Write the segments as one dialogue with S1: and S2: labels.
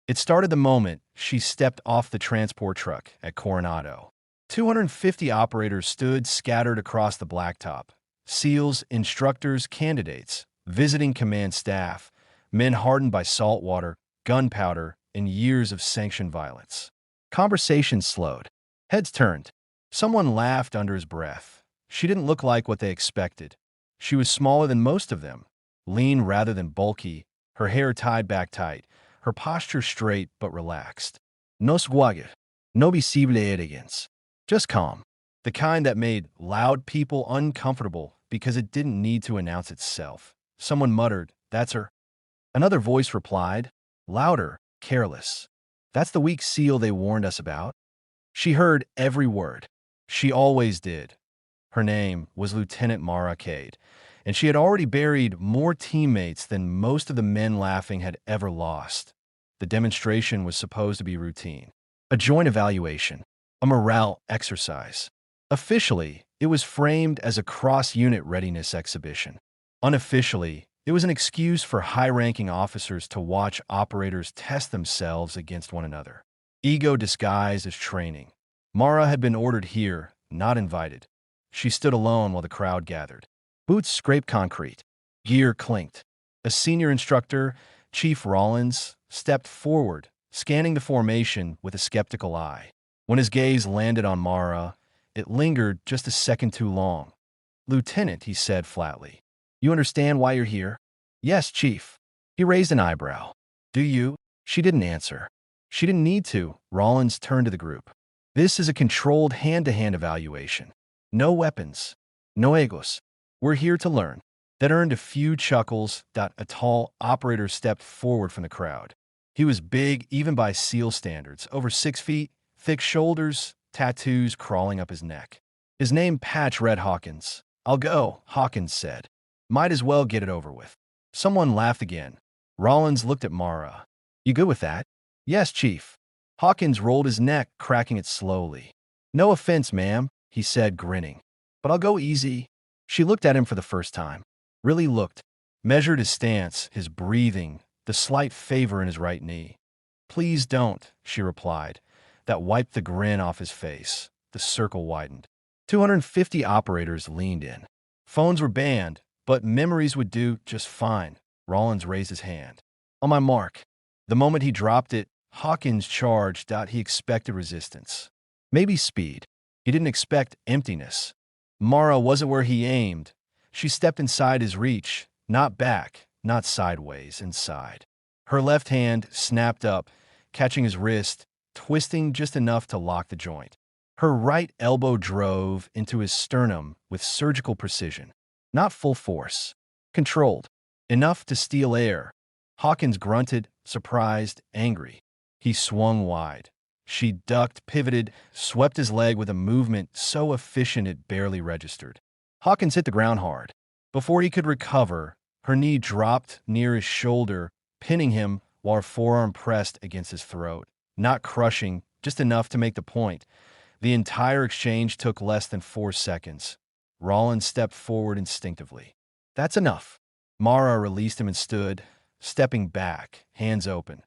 S1: It started the moment she stepped off the transport truck at Coronado. 250 operators stood scattered across the blacktop. SEALs, instructors, candidates, visiting command staff, men hardened by salt water, gunpowder, and years of sanctioned violence. Conversations slowed. Heads turned. Someone laughed under his breath. She didn't look like what they expected. She was smaller than most of them, lean rather than bulky, her hair tied back tight, her posture straight but relaxed. No swagger, no visible arrogance. Just calm. The kind that made loud people uncomfortable because it didn't need to announce itself. Someone muttered, "That's her." Another voice replied, louder, careless, "That's the weak SEAL they warned us about." She heard every word. She always did. Her name was Lieutenant Mara Cade, and she had already buried more teammates than most of the men laughing had ever lost. The demonstration was supposed to be routine, a joint evaluation, a morale exercise. Officially, it was framed as a cross-unit readiness exhibition. Unofficially, it was an excuse for high-ranking officers to watch operators test themselves against one another. Ego disguised as training. Mara had been ordered here, not invited. She stood alone while the crowd gathered. Boots scraped concrete. Gear clinked. A senior instructor, Chief Rollins, stepped forward, scanning the formation with a skeptical eye. When his gaze landed on Mara, it lingered just a second too long. "Lieutenant," he said flatly, "you understand why you're here?" "Yes, Chief." He raised an eyebrow. "Do you?" She didn't answer. She didn't need to. Rollins turned to the group. "This is a controlled hand-to-hand evaluation. No weapons. No egos. We're here to learn." That earned a few chuckles. A tall operator stepped forward from the crowd. He was big even by SEAL standards, over 6 feet, thick shoulders, tattoos crawling up his neck. His name Patch read Hawkins. "I'll go," Hawkins said. "Might as well get it over with." Someone laughed again. Rollins looked at Mara. "You good with that?" "Yes, Chief." Hawkins rolled his neck, cracking it slowly. "No offense, ma'am," he said, grinning, "but I'll go easy." She looked at him for the first time. Really looked. Measured his stance, his breathing, the slight favor in his right knee. "Please don't," she replied. That wiped the grin off his face. The circle widened. 250 operators leaned in. Phones were banned, but memories would do just fine. Rollins raised his hand. "On my mark." The moment he dropped it, Hawkins charged. He expected resistance. Maybe speed. He didn't expect emptiness. Mara wasn't where he aimed. She stepped inside his reach, not back, not sideways, inside. Her left hand snapped up, catching his wrist, twisting just enough to lock the joint. Her right elbow drove into his sternum with surgical precision. Not full force. Controlled. Enough to steal air. Hawkins grunted, surprised, angry. He swung wide. She ducked, pivoted, swept his leg with a movement so efficient it barely registered. Hawkins hit the ground hard. Before he could recover, her knee dropped near his shoulder, pinning him while her forearm pressed against his throat. Not crushing, just enough to make the point. The entire exchange took less than 4 seconds. Rollins stepped forward instinctively. "That's enough." Mara released him and stood, stepping back, hands open.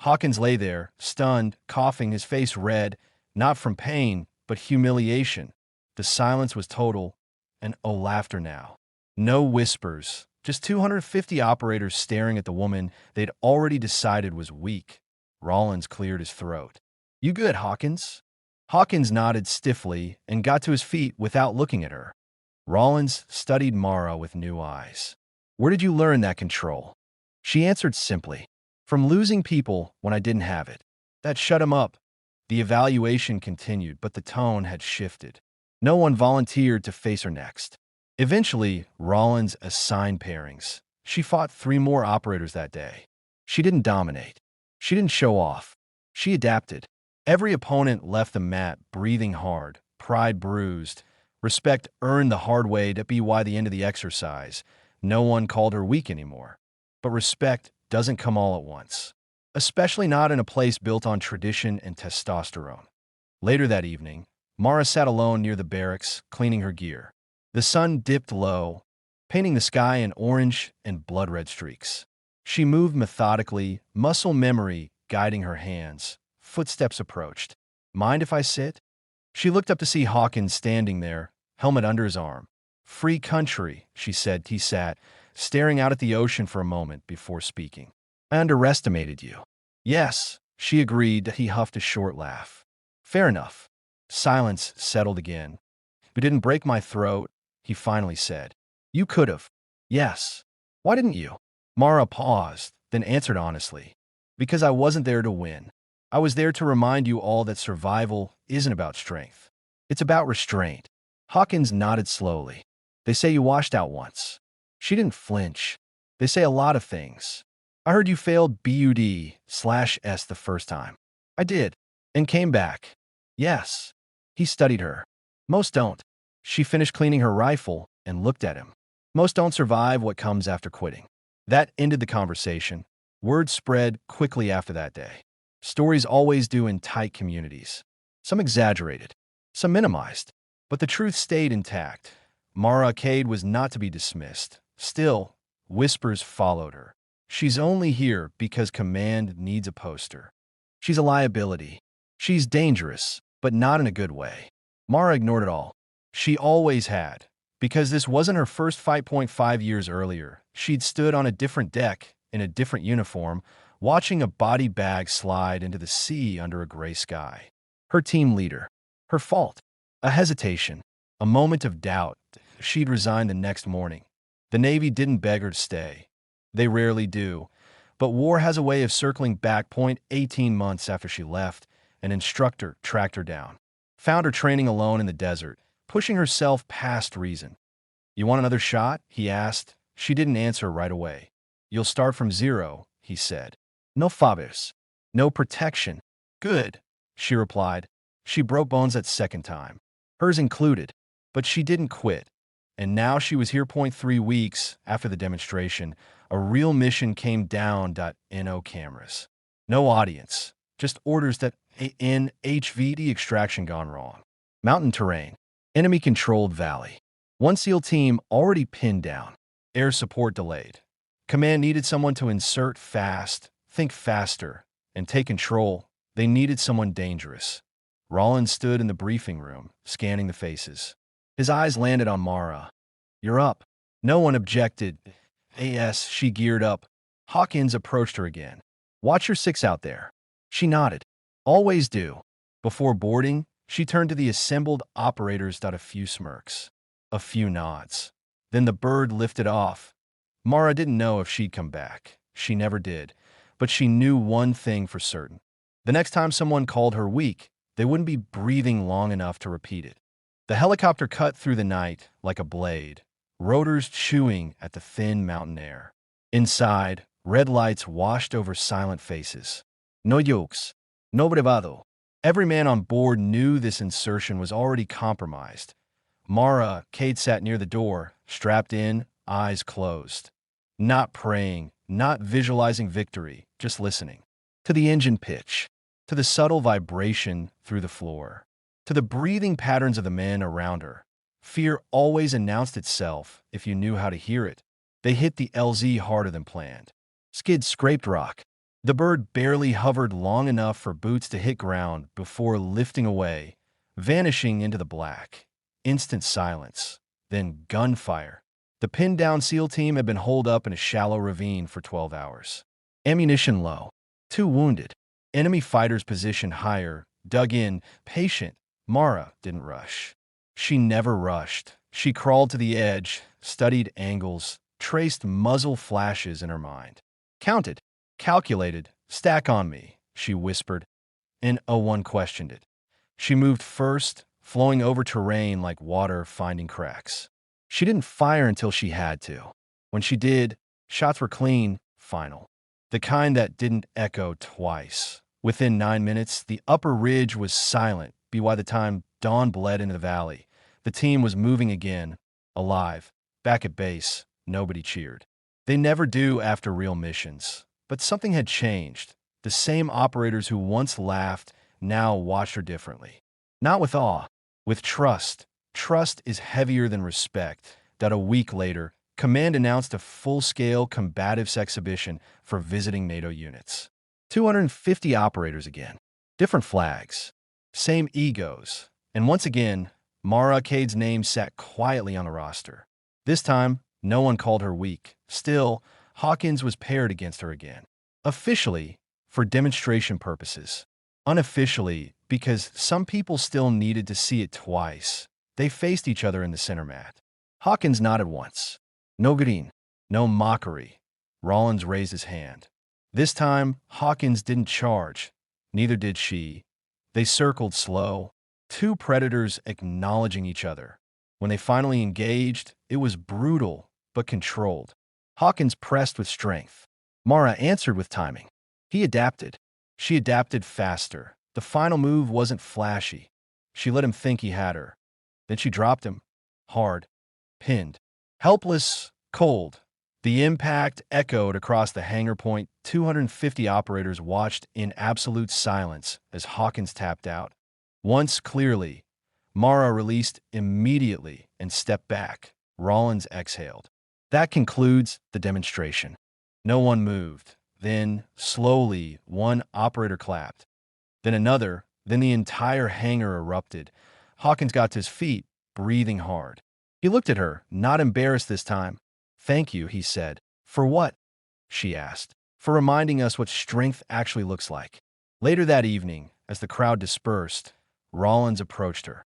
S1: Hawkins lay there, stunned, coughing, his face red, not from pain, but humiliation. The silence was total, and oh, laughter now. No whispers, just 250 operators staring at the woman they'd already decided was weak. Rollins cleared his throat. "You good, Hawkins?" Hawkins nodded stiffly and got to his feet without looking at her. Rollins studied Mara with new eyes. "Where did you learn that control?" She answered simply, "From losing people when I didn't have it." That shut him up. The evaluation continued, but the tone had shifted. No one volunteered to face her next. Eventually, Rollins assigned pairings. She fought 3 more operators that day. She didn't dominate. She didn't show off. She adapted. Every opponent left the mat breathing hard, pride bruised, respect earned the hard way. To be why the end of the exercise. No one called her weak anymore. But respect doesn't come all at once, especially not in a place built on tradition and testosterone. Later that evening, Mara sat alone near the barracks, cleaning her gear. The sun dipped low, painting the sky in orange and blood-red streaks. She moved methodically, muscle memory guiding her hands. Footsteps approached. Mind if I sit? She looked up to see Hawkins standing there, helmet under his arm. Free country, she said. He sat, staring out at the ocean for a moment before speaking. I underestimated you. Yes, she agreed. He huffed a short laugh. Fair enough. Silence settled again. You didn't break my throat, he finally said. You could have. Yes. Why didn't you? Mara paused, then answered honestly. Because I wasn't there to win. I was there to remind you all that survival isn't about strength. It's about restraint. Hawkins nodded slowly. They say you washed out once. She didn't flinch. They say a lot of things. I heard you failed BUD/S the first time. I did. And came back. Yes. He studied her. Most don't. She finished cleaning her rifle and looked at him. Most don't survive what comes after quitting. That ended the conversation. Word spread quickly after that day. Stories always do in tight communities. Some exaggerated, some minimized, but the truth stayed intact. Mara Cade was not to be dismissed. Still, whispers followed her. She's only here because command needs a poster. She's a liability. She's dangerous, but not in a good way. Mara ignored it all. She always had. Because this wasn't her first fight. 5 years earlier, she'd stood on a different deck, in a different uniform, watching a body bag slide into the sea under a gray sky. Her team leader. Her fault. A hesitation. A moment of doubt. She'd resign the next morning. The Navy didn't beg her to stay. They rarely do. But war has a way of circling back. 18 months after she left, an instructor tracked her down. Found her training alone in the desert, pushing herself past reason. You want another shot? He asked. She didn't answer right away. You'll start from zero, he said. No favors. No protection. Good, she replied. She broke bones that second time. Hers included. But she didn't quit. And now she was here. 3 weeks after the demonstration, a real mission came down. No cameras. No audience. Just orders that HVD extraction gone wrong. Mountain terrain. Enemy-controlled valley. One SEAL team already pinned down. Air support delayed. Command needed someone to insert fast, think faster, and take control. They needed someone dangerous. Rollins stood in the briefing room, scanning the faces. His eyes landed on Mara. You're up. No one objected. She geared up. Hawkins approached her again. Watch your 6 out there. She nodded. Always do. Before boarding, she turned to the assembled operators. A few smirks. A few nods. Then the bird lifted off. Mara didn't know if she'd come back. She never did. But she knew one thing for certain. The next time someone called her weak, they wouldn't be breathing long enough to repeat it. The helicopter cut through the night like a blade, rotors chewing at the thin mountain air. Inside, red lights washed over silent faces. No jokes. No bravado. Every man on board knew this insertion was already compromised. Mara Cade sat near the door, strapped in, eyes closed. Not praying, not visualizing victory, just listening. To the engine pitch, to the subtle vibration through the floor, to the breathing patterns of the men around her. Fear always announced itself if you knew how to hear it. They hit the LZ harder than planned. Skids scraped rock. The bird barely hovered long enough for boots to hit ground before lifting away, vanishing into the black. Instant silence, then gunfire. The pinned-down SEAL team had been holed up in a shallow ravine for 12 hours. Ammunition low. 2 wounded. Enemy fighters positioned higher, dug in, patient. Mara didn't rush. She never rushed. She crawled to the edge, studied angles, traced muzzle flashes in her mind. Counted. Calculated. Stack on me, she whispered. And one questioned it. She moved first, flowing over terrain like water finding cracks. She didn't fire until she had to. When she did, shots were clean, final. The kind that didn't echo twice. Within 9 minutes, the upper ridge was silent. By the time dawn bled into the valley, the team was moving again, alive. Back at base, nobody cheered. They never do after real missions. But something had changed. The same operators who once laughed now watched her differently. Not with awe, with trust. Trust is heavier than respect. A week later, Command announced a full-scale combatives exhibition for visiting NATO units. 250 operators again. Different flags. Same egos. And once again, Mara Cade's name sat quietly on the roster. This time, no one called her weak. Still, Hawkins was paired against her again. Officially, for demonstration purposes. Unofficially, because some people still needed to see it twice. They faced each other in the center mat. Hawkins nodded once. No green. No mockery. Rollins raised his hand. This time, Hawkins didn't charge. Neither did she. They circled slow, two predators acknowledging each other. When they finally engaged, it was brutal, but controlled. Hawkins pressed with strength. Mara answered with timing. He adapted. She adapted faster. The final move wasn't flashy. She let him think he had her. Then she dropped him. Hard. Pinned. Helpless. Cold. The impact echoed across the hangar point. 250 operators watched in absolute silence as Hawkins tapped out. Once clearly, Mara released immediately and stepped back. Rollins exhaled. That concludes the demonstration. No one moved. Then, slowly, one operator clapped. Then another. Then the entire hangar erupted. Hawkins got to his feet, breathing hard. He looked at her, not embarrassed this time. "Thank you," he said. "For what?" she asked. "For reminding us what strength actually looks like." Later that evening, as the crowd dispersed, Rollins approached her.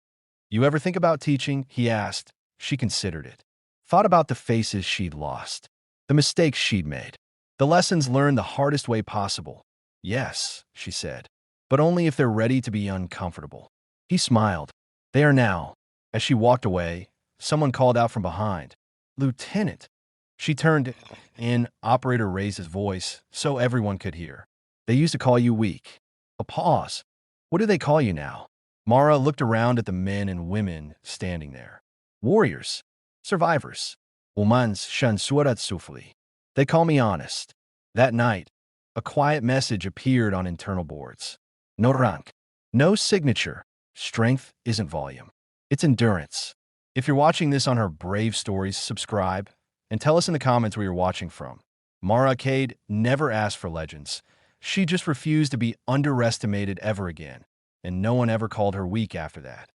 S1: "You ever think about teaching?" he asked. She considered it. Thought about the faces she'd lost, the mistakes she'd made, the lessons learned the hardest way possible. "Yes," she said, "but only if they're ready to be uncomfortable." He smiled. "They are now." As she walked away, someone called out from behind, "Lieutenant." She turned in. Operator raised his voice so everyone could hear. "They used to call you weak." A pause. "What do they call you now?" Mara looked around at the men and women standing there. "Warriors. Survivors. Umans shansurat sufli. They call me honest." That night, a quiet message appeared on internal boards. No rank. No signature. Strength isn't volume. It's endurance. If you're watching this on her brave stories, subscribe and tell us in the comments where you're watching from. Mara Cade never asked for legends. She just refused to be underestimated ever again, and no one ever called her weak after that.